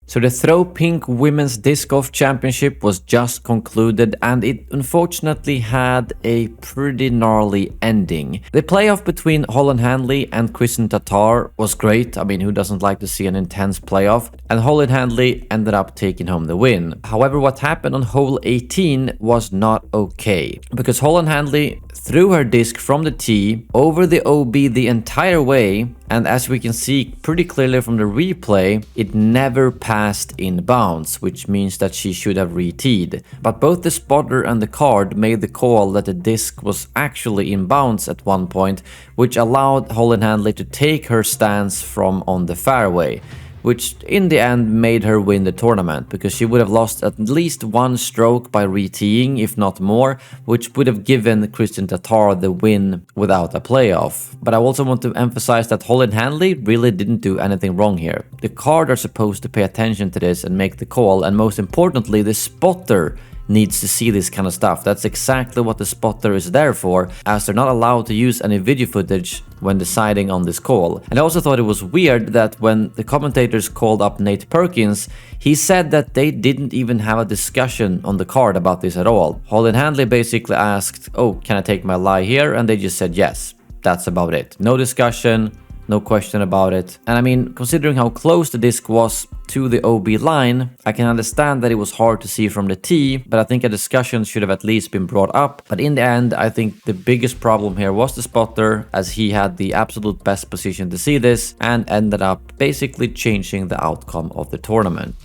So the Throw Pink Women's Disc Golf Championship was just concluded, and it unfortunately had a pretty gnarly ending. The playoff between Holyn Handley and Kristin Tattar was great. I mean, who doesn't like to see an intense playoff? And Holyn Handley ended up taking home the win. However, what happened on hole 18 was not okay, because Holyn Handley threw her disc from the tee over the OB the entire way, and as we can see pretty clearly from the replay, it never passed in bounds, which means that she should have re-teed. But both the spotter and the card made the call that the disc was actually in bounds at one point, which allowed Holyn Handley to take her stance from on the fairway, which in the end made her win the tournament, because she would have lost at least one stroke by re-teeing, if not more, which would have given Kristin Tattar the win without a playoff. But I also want to emphasize that Holyn Handley really didn't do anything wrong here. The card are supposed to pay attention to this and make the call, and most importantly, the spotter needs to see this kind of stuff. That's exactly what the spotter is there for, as they're not allowed to use any video footage when deciding on this call. And I also thought it was weird that when the commentators called up Nate Perkins, he said that they didn't even have a discussion on the card about this at all. Holyn Handley basically asked, "Oh, can I take my lie here?" And they just said yes. That's about it. No discussion, no question about it. And I mean, considering how close the disc was to the OB line, I can understand that it was hard to see from the tee, but I think a discussion should have at least been brought up. But in the end, I think the biggest problem here was the spotter, as he had the absolute best position to see this and ended up basically changing the outcome of the tournament.